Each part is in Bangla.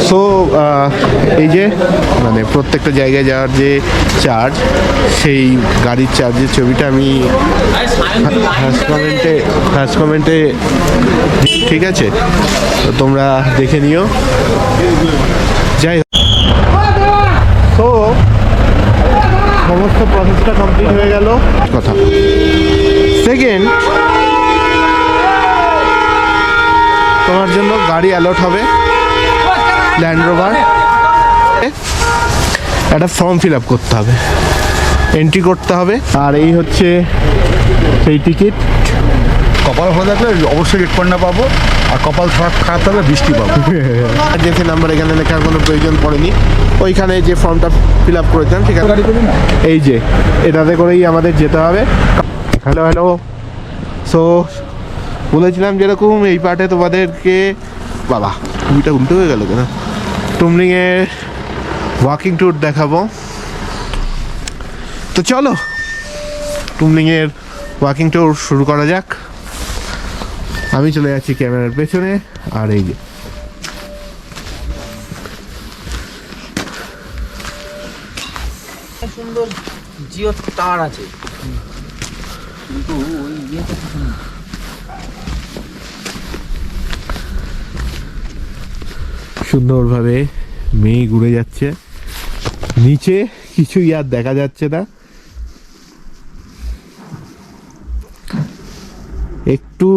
সো এই যে মানে প্রত্যেকটা জায়গায় যাওয়ার যে চার্জ, সেই গাড়ির চার্জের ছবিটা আমি ফার্স্ট কমেন্টে ঠিক আছে, তো তোমরা দেখে নিও। যাই হোক, তো সমস্ত প্রসেসটা কমপ্লিট হয়ে গেল। কথা সেকেন্ড, তোমার জন্য গাড়ি অ্যালট হবে ল্যান্ড রোভার। একটা ফর্ম ফিল আপ করতে হবে, এন্ট্রি করতে হবে, আর এই হচ্ছে সেই টিকিট। কপাল ভালো থাকলে অবশ্যই রেড পান্ডা পাবো, আর কপাল খারাপ থাকলে বৃষ্টি পাবো। এজেন্সি নাম্বার এখানে লেখার কোনো প্রয়োজন পড়েনি, ওইখানে যে ফর্মটা ফিল আপ করেছেন সেখানে এই যে এটাতে করেই আমাদের যেতে হবে। হ্যালো হ্যালো, সো বলেছিলাম যেরকম এই পার্টে তোমাদেরকে, বাবা ছবিটা উল্টো হয়ে গেল কেন, টুমলিংয়ের ওয়াকিং ট্যুর দেখাবো। তো চলো টুমলিংয়ের ওয়াকিং ট্যুর শুরু করা যাক। আমি চলে যাচ্ছি ক্যামেরার পেছনে, আর এই যে সুন্দর জিও টাওয়ার আছে, কিন্তু ওই ইয়েতে সুন্দরভাবে মেঘ উড়ে যাচ্ছে, নিচে কিছুই আর দেখা যাচ্ছে না। একটু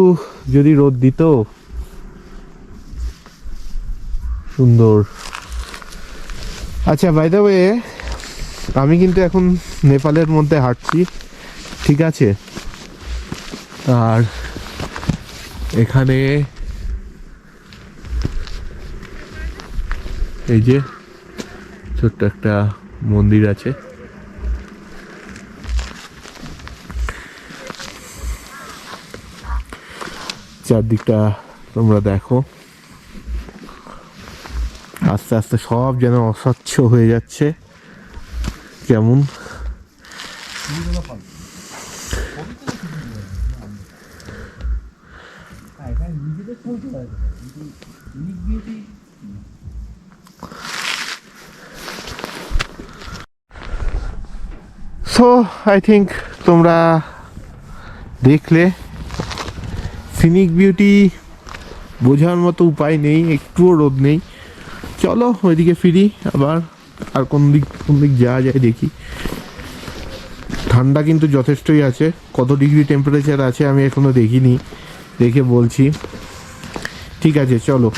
যদি রোদ দিত, সুন্দর। আচ্ছা, বাই দ্য ওয়ে, আমি কিন্তু এখন নেপালের মধ্যে হাঁটছি, ঠিক আছে? আর এখানে এই যে ছোট্ট একটা মন্দির আছে, চারদিকটা তোমরা দেখো। আস্তে আস্তে সব যেন অস্বচ্ছ হয়ে যাচ্ছে, কেমন সো আই থিঙ্ক তোমরা দেখলে সিনিক বিউটি বোঝার মতো উপায় নেই, একটুও রোদ নেই। চলো ওইদিকে ফিরি আবার, আর কোন দিক যাওয়া যায় দেখি। ঠান্ডা কিন্তু যথেষ্টই আছে, কত ডিগ্রি টেম্পারেচার আছে আমি এখনো দেখিনি, দেখে বলছি। ঠিক আছে, চলো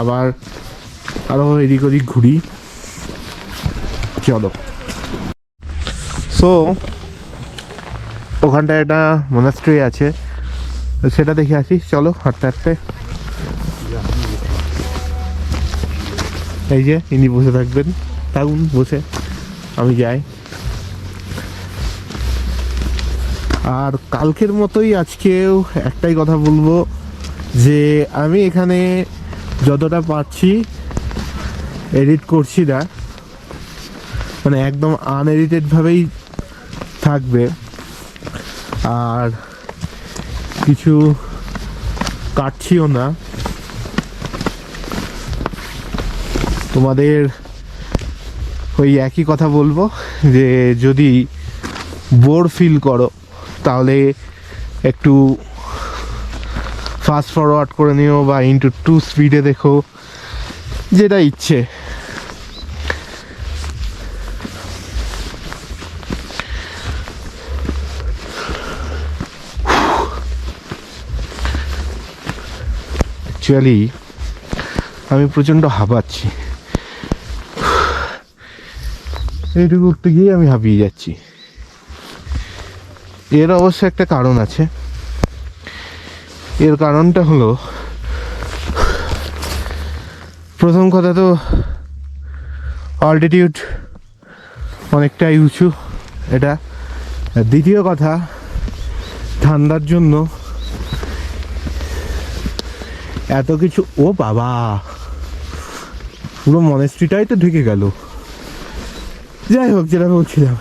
আবার আরও এদিক ওদিক ঘুরি, চলো। সো ওখানটায় একটা মনাস্ট্রি আছে, তো সেটা দেখে আসি, চলো হাঁটতে হাঁটতে। এই যে ইনি বসে থাকবেন, থাকুন বসে, আমি যাই। আর কালকের মতোই আজকেও একটাই কথা বলবো, যে আমি এখানে যতটা পারছি এডিট করছি না, মানে একদম আনএডিটেডভাবেই থাকবে, আর কিছু কাটছিও না। তোমাদের ওই একই কথা বলবো, যে যদি বোর ফিল করো তাহলে একটু ফাস্ট ফরওয়ার্ড করে নিও, বা ইনটু 2 স্পিডে দেখো, যেটা ইচ্ছে। অ্যাকচুয়ালি আমি প্রচণ্ড হাঁপাচ্ছি, এইটুকু উঠতে গিয়ে আমি হাঁপিয়ে যাচ্ছি। এর অবশ্য একটা কারণ আছে, এর কারণটা হলো, প্রথম কথা তো অল্টিটিউড অনেকটাই উঁচু এটা, দ্বিতীয় কথা ঠান্ডার জন্য এত কিছু, ও বাবা পুরো মনেস্ট্রিটাই তো ঢেকে গেল। যাই হোক, যেটা বলছিলাম,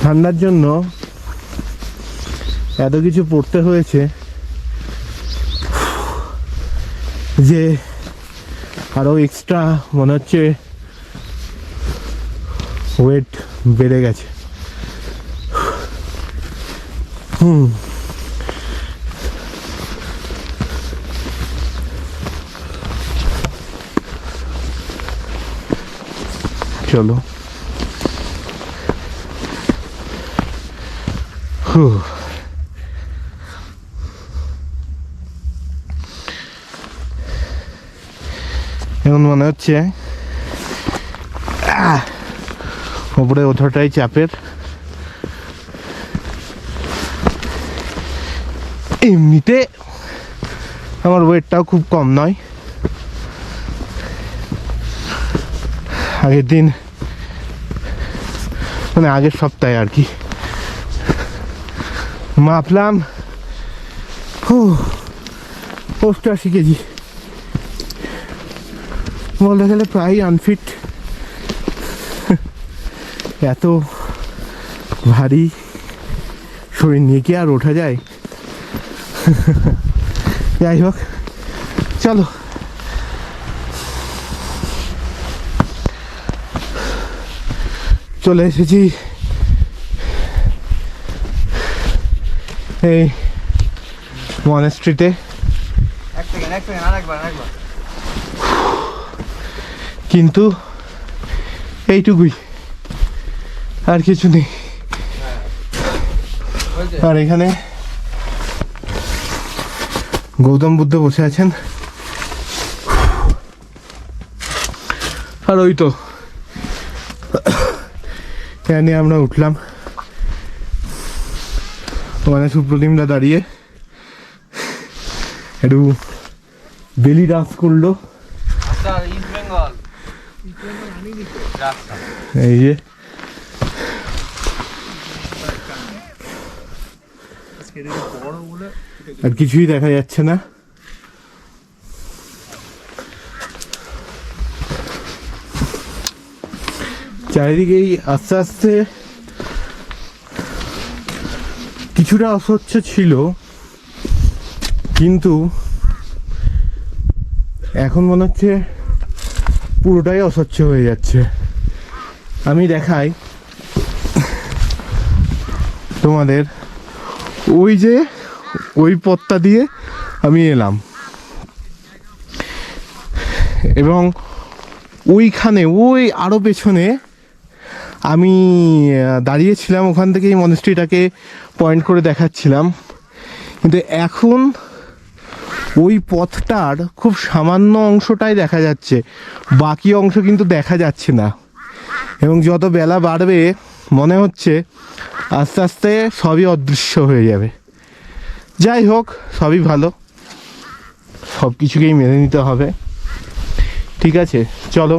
ঠান্ডার জন্য এত কিছু পড়তে হয়েছে যে আরো এক্সট্রা মনে হচ্ছে ওয়েট বেড়ে গেছে। চলো এখন মনে হচ্ছে ওপরে ওঠাটাই চাপের। এমনিতে আমার ওয়েটটাও খুব কম নয়। আগের দিন মানে আগের সপ্তাহে আর কি মাপলাম 88 কেজি, বলতে গেলে প্রায় আনফিট। এত ভারী শরীর নিয়ে কি আর ওঠা যায়? যাই হোক, চলো চলে এসেছি এই মনেস্ট্রিতে। কিন্তু এইটুকুই, আর কিছু নেই। আর এখানে গৌতম বুদ্ধ বসে আছেন। আর ওই তো এখানে আমরা উঠলাম, ওখানে সুপ্রতিমরা দাঁড়িয়ে একটু বেলি ডান্স করলো। এই যে আর কিছুই দেখা যাচ্ছে না। চারিদিকেই আস্তে আস্তে কিছুটা অস্বচ্ছ ছিল, কিন্তু এখন মনে হচ্ছে পুরোটাই অস্বচ্ছ হয়ে যাচ্ছে। আমি দেখাই তোমাদের, ওই যে ওই পথটা দিয়ে আমি এলাম এবং ওইখানে ওই আরো পেছনে আমি দাঁড়িয়েছিলাম, ওখান থেকে এই মনেস্ট্রিটাকে পয়েন্ট করে দেখাচ্ছিলাম। কিন্তু এখন ওই পথটার খুব সামান্য অংশটাই দেখা যাচ্ছে, বাকি অংশ কিন্তু দেখা যাচ্ছে না। এবং যত বেলা বাড়বে মনে হচ্ছে আস্তে আস্তে সবই অদৃশ্য হয়ে যাবে। যাই হোক, সবই ভালো, সব কিছুকেই মেনে নিতে হবে। ঠিক আছে, চলো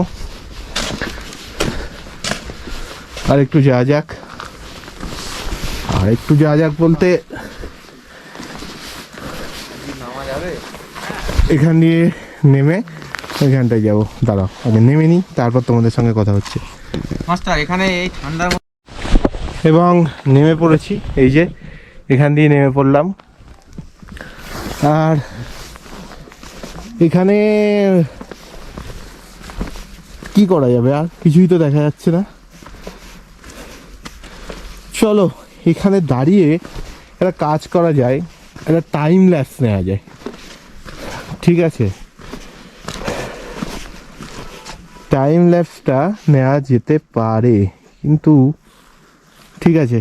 আর একটু যাওয়া যাক। আর একটু যাওয়া যাক বলতে এখান দিয়ে নেমে ওইখানটায় যাবো। দাঁড়াও, আগে নেমে নিই, তারপর তোমাদের সঙ্গে কথা হচ্ছে। মাস্টার এখানে এই ঠান্ডার এবং নেমে পড়েছি, এই যে এখান দিয়ে নেমে পড়লাম। আর এখানে কি করা যাবে, আর কিছুই তো দেখা যাচ্ছে না। চলো এখানে দাঁড়িয়ে একটা কাজ করা যায়, একটা টাইম ল্যাপস নেওয়া যায়। ঠিক আছে, টাইম ল্যাপসটা নেওয়া যেতে পারে, কিন্তু ঠিক আছে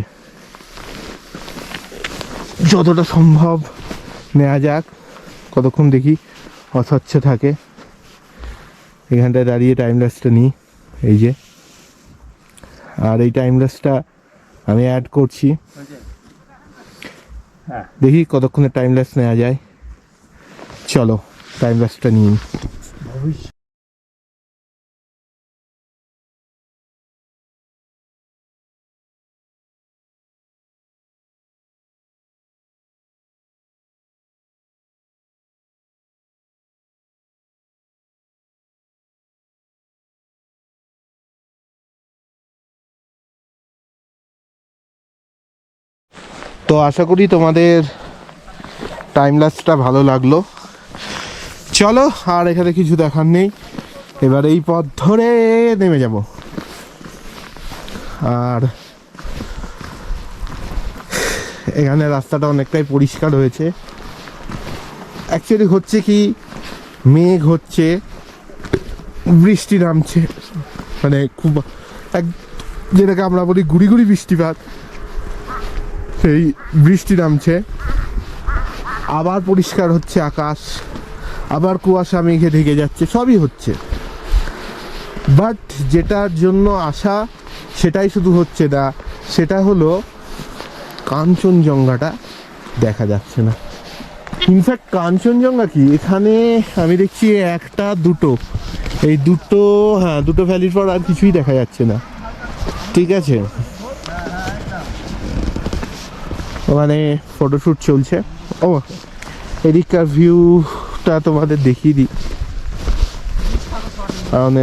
যতটা সম্ভব নেওয়া যাক। কতক্ষণ দেখি অস্বচ্ছ থাকে। এখানটায় দাঁড়িয়ে টাইম ল্যাপসটা নিই, এই যে। আর এই টাইম ল্যাপসটা আমি অ্যাড করছি, দেখি কতক্ষণে টাইম ল্যাপস নেওয়া যায়। চলো টাইম ল্যাপসটা নিই। তো আশা করি তোমাদের টাইম ল্যাপসটা ভালো লাগলো। চলো, আর এখানে কিছু দেখার নেই, এবার এই পথ ধরে নেমে যাব। আর এখানে রাস্তাটা অনেকটাই পরিষ্কার হয়েছে। অ্যাকচুয়ালি হচ্ছে কি, মেঘ হচ্ছে, বৃষ্টি নামছে, মানে খুব এক যেটাকে আমরা বলি গুড়ি গুড়ি বৃষ্টিপাত, সেই বৃষ্টি নামছে, আবার পরিষ্কার হচ্ছে আকাশ, আবার কুয়াশা মেঘে ঢেকে যাচ্ছে, সবই হচ্ছে। বাট যেটার জন্য আসা সেটাই শুধু হচ্ছে না, সেটা হলো কাঞ্চনজঙ্ঘাটা দেখা যাচ্ছে না। ইনফ্যাক্ট কাঞ্চনজঙ্ঘা কি, এখানে আমি দেখছি একটা দুটো, এই দুটো, হ্যাঁ দুটো ভ্যালির পর আর কিছুই দেখা যাচ্ছে না। ঠিক আছে, ওখানে ফটোশ্যুট চলছে। ও এদিককার ভিউটা তোমাদের দেখিয়ে দিই, কারণ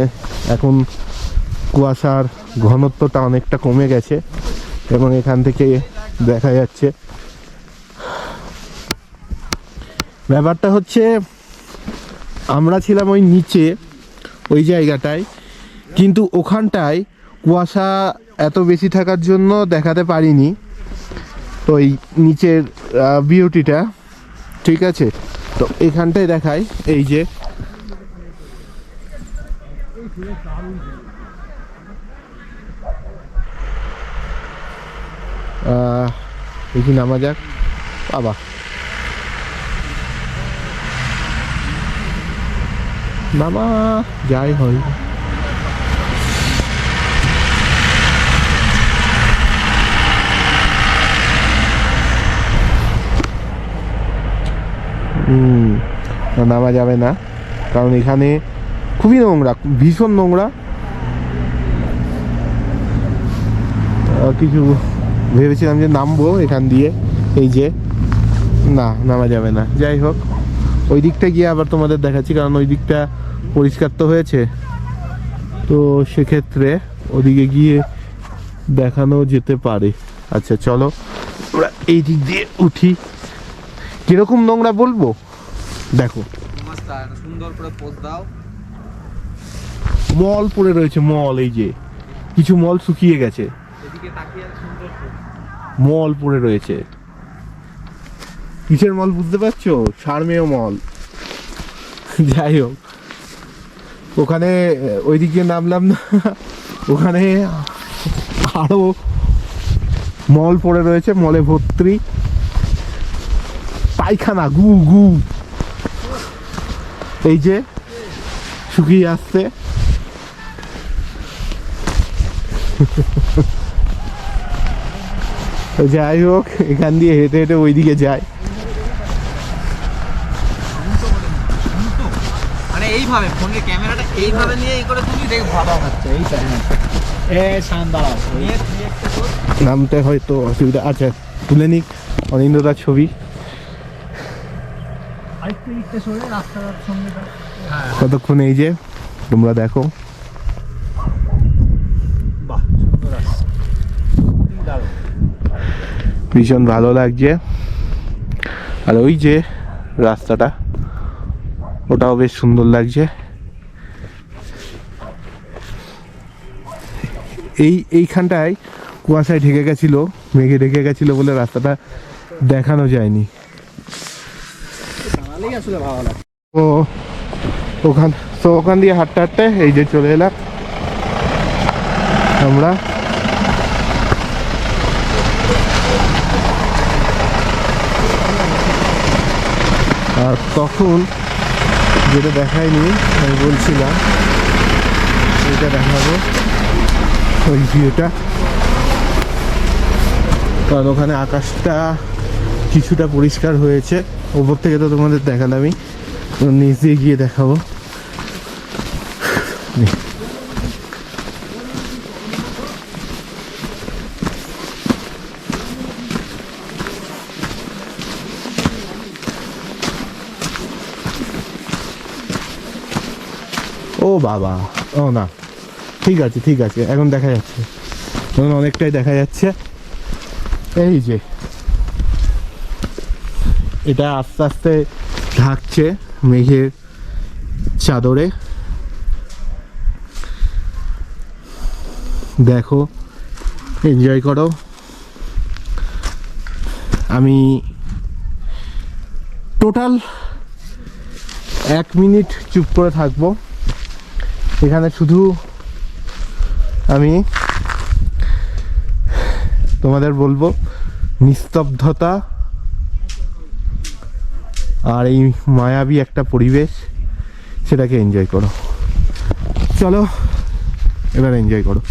এখন কুয়াশার ঘনত্বটা অনেকটা কমে গেছে এবং এখান থেকে দেখা যাচ্ছে। ব্যাপারটা হচ্ছে, আমরা ছিলাম ওই নিচে ওই জায়গাটায়, কিন্তু ওখানটায় কুয়াশা এত বেশি থাকার জন্য দেখাতে পারিনি তো এই নিচের বিউটিটা। ঠিক আছে, তো এখানটায় দেখায়, এই যে দেখি নামা যাক বাবা। নামা যাই হয়, নামা যাবে না, কারণ এখানে খুবই নোংরা, ভীষণ নোংরা। কিছু ভেবেছিলাম যে নামবো এখান দিয়ে, এই যে না, নামা যাবে না। যাই হোক, ওই দিকটা গিয়ে আবার তোমাদের দেখাচ্ছি, কারণ ওই দিকটা পরিষ্কার তো হয়েছে, তো সেক্ষেত্রে ওদিকে গিয়ে দেখানো যেতে পারে। আচ্ছা চলো আমরা এই দিক দিয়ে উঠি। কিরকম নোংরা বলবো, দেখো মাস্টার সুন্দর করে পোজ দাও। মল পড়ে রয়েছে, মল, এই যে কিছু মল শুকিয়ে গেছে, এদিকে তাকিয়ে সুন্দর পোজ। মল পড়ে রয়েছে। কিসের মল বুঝতে পারছো? সারমেয় মল। যাই হোক, ওখানে ওইদিকে নামলাম না, ওখানে আরো মল পড়ে রয়েছে, মলে ভর্তি পায়খানা, গু গু, এই যে শুকিয়ে আসছে। তো যাই হোক, এখান দিয়ে হেঁটে হেঁটে ওইদিকে যায়। মানে এইভাবে ফোনের ক্যামেরাটা এইভাবে নিয়ে এই করে তুলি, দেখ ভালো হচ্ছে। এইটা নিয়ে তুই একটা কর। নামতে হয়তো অসুবিধা। আচ্ছা তুলে নিক অনিন্দ্যদার ছবি। কতক্ষণ এই যে তোমরা দেখো, ভীষণ ভালো লাগছে। আর ওই যে রাস্তাটা, ওটাও বেশ সুন্দর লাগছে। এইখানটায় কুয়াশায় ঢেকে গেছিল, মেঘে ঢেকে গেছিল বলে রাস্তাটা দেখানো যায়নি। ও ওখান দিয়ে হাঁটতে হাঁটতে এই যে চলে এলাম আমরা। আর তখন যেটা দেখায়নি আমি বলছিলাম, এটা দেখাবো, ওই ভিউটা, কারণ ওখানে আকাশটা কিছুটা পরিষ্কার হয়েছে। ওপর থেকে তো তোমাদের দেখালামই, নিচ দিয়ে গিয়ে দেখাবো। ও বাবা, ও না, ঠিক আছে ঠিক আছে, এখন দেখা যাচ্ছে, এখন অনেকটাই দেখা যাচ্ছে। এই যে এটা আস্তে আস্তে ঢাকছে মেঘের চাদরে। দেখো, এনজয় করো। আমি টোটাল 1 মিনিট চুপ করে থাকবো এখানে। শুধু আমি তোমাদের বলবো, নিস্তব্ধতা আর এই মায়াবী একটা পরিবেশ, সেটাকে এনজয় করো। চলো এবার এনজয় করো।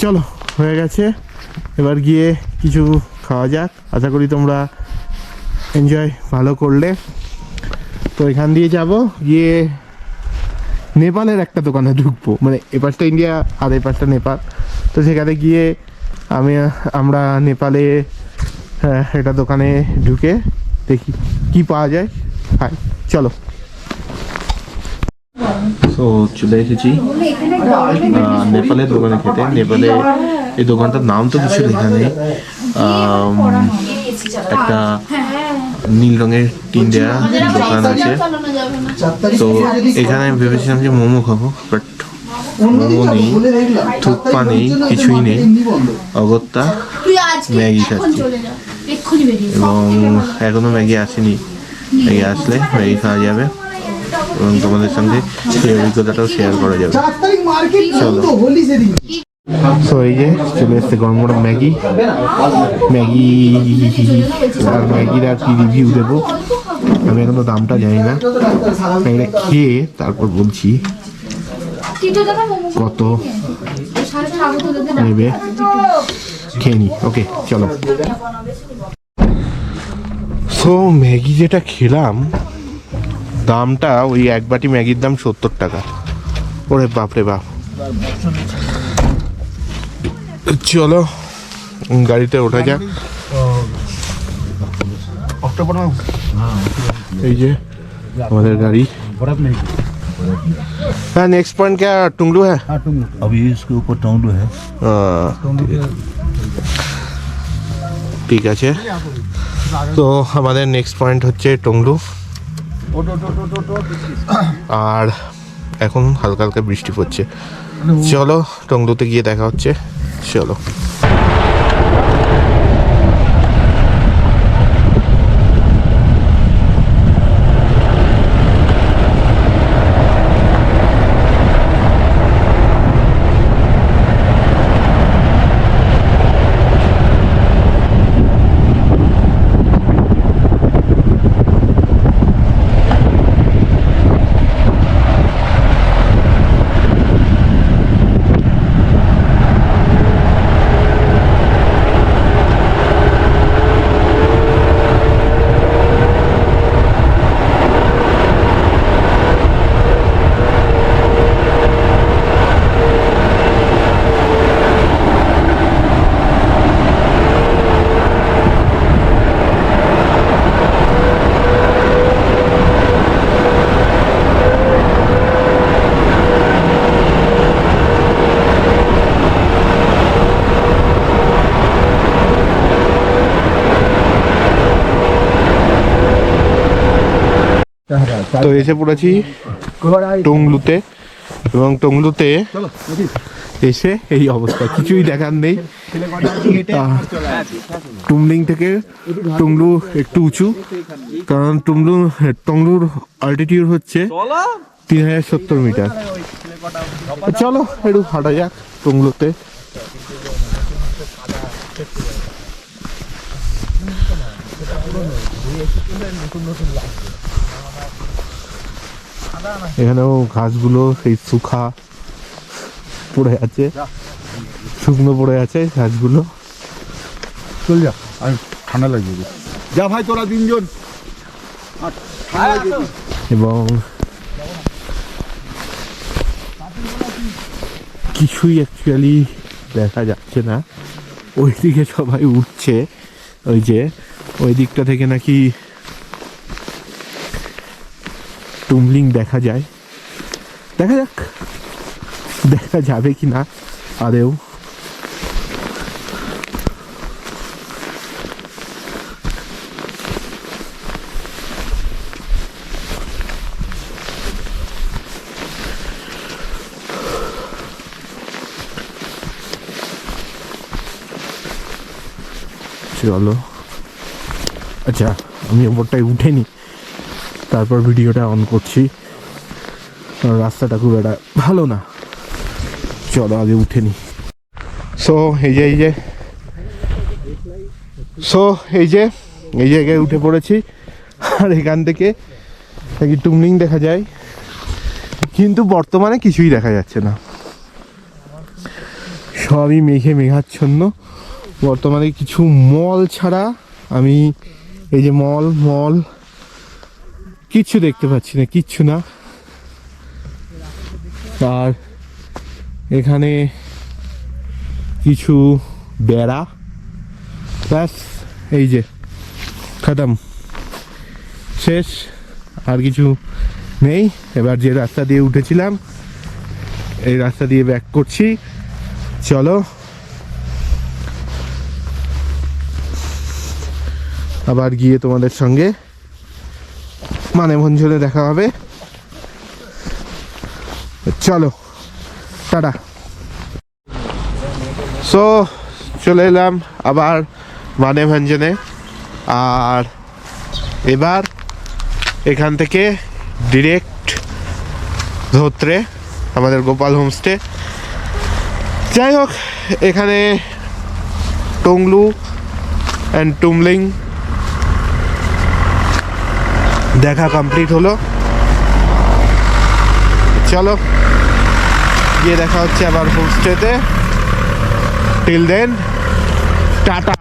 চলো, হয়ে গেছে। এবার গিয়ে কিছু খাওয়া যাক। আশা করি তোমরা এনজয় ভালো করলে। তো এখান দিয়ে যাব, গিয়ে নেপালের একটা দোকানে ঢুকবো। মানে এপাশটা ইন্ডিয়া আর এপাশটা নেপাল। তো সেখানে গিয়ে আমরা নেপালে একটা দোকানে ঢুকে দেখি কি পাওয়া যায়। হাই, চলো। তো চলে এসেছি নেপালের দোকানে খেতে। নেপালে এই দোকানটার নাম তো কিছু লেখা নেই, একটা নীল রঙের টিন দেওয়া দোকান আছে। তো এখানে আমি ভেবেছিলাম যে মোমো খাবো, বাট মোমো নেই, থুকপা নেই, কিছুই নেই। অগত্যা ম্যাগি খাচ্ছি, এবং এখনো ম্যাগি আসেনি। ম্যাগি আসলে ম্যাগি খাওয়া যাবে এবং তোমাদের সঙ্গে সেই অভিজ্ঞতাটাও শেয়ার করা যাবে। চলো। তো এই যে চলে এসছে গরম গরম ম্যাগি। আর ম্যাগির আর কি রিভিউ দেবো, আমি এখনো দামটা জানি না। এটা খেয়ে তারপর বলছি কত নেবে, খেয়ে নি। ওকে, চলো। তো ম্যাগি যেটা খেলাম, দামটা ওই এক বাটি ম্যাগির দাম 70 টাকা। ওরে বাপরে বাপ। চলো গাড়িতে ওঠা যাক। এই যে আমাদের গাড়ি। हाँ, नेक्स्ट पॉइंट क्या टुंगलू है? हाँ, टुंगलू। अभी इसके ऊपर टुंगलू है। ঠিক আছে। তো আমাদের নেক্সট পয়েন্ট হচ্ছে টুংলু। আর এখন হালকা হালকা বৃষ্টি পড়ছে। চলো টুংলুতে গিয়ে দেখা হচ্ছে। চলো। তো এসে পড়েছি টংলুতে, এবং টংলুতে এসে এই অবস্থা, কিছুই দেখার নেই। টুমলিং থেকে টংলু একটু উঁচু, কারণ টংলুর অল্টিটিউড হচ্ছে 3070 মিটার। চলো একটু হাঁটা যাক টংলুতে। এখানেও ঘাসগুলো সেই পড়ে আছে, শুকনো পড়ে আছে ঘাসগুলো। চল যা, আর ঠান্ডা লাগবে। যা ভাই তোরা তিনজন। এবং কিছুই অ্যাকচুয়ালি দেখা যাচ্ছে না। ওইদিকে সবাই উঠছে, ওই যে ওই দিকটা থেকে নাকি টুমলিং দেখা যায়। দেখা যাক দেখা যাবে কি না আদেও। চলো, আচ্ছা আমি ওপরটায় উঠেনি, তারপর ভিডিওটা অন করছি। রাস্তাটা খুব একটা ভালো না, চলো আগে উঠেনি। সো এই জায়গায় উঠে পড়েছি, আর এখান থেকে নাকি টুমলিং দেখা যায়, কিন্তু বর্তমানে কিছুই দেখা যাচ্ছে না, সবই মেঘাচ্ছন্ন। বর্তমানে কিছু মল ছাড়া আমি এই যে মল কিচ্ছু দেখতে পাচ্ছি না, কিচ্ছু না। আর এখানে কিছু বেড়া, ব্যাস এই যে খতম, শেষ, আর কিছু নেই। এবার যে রাস্তা দিয়ে উঠেছিলাম এই রাস্তা দিয়ে ব্যাক করছি। চলো আবার গিয়ে তোমাদের সঙ্গে মানেভঞ্জনে দেখা হবে। চলো টাটা। সো চলে এলাম আবার মানেভঞ্জনে, আর এবার এখান থেকে ডিরেক্ট ধোত্রে আমাদের গোপাল হোমস্টে। যাই হোক, এখানে টংলু অ্যান্ড টুমলিং দেখা কমপ্লিট হলো। চলো গিয়ে দেখা হচ্ছে আবার হোমস্টেতে। Till then tata.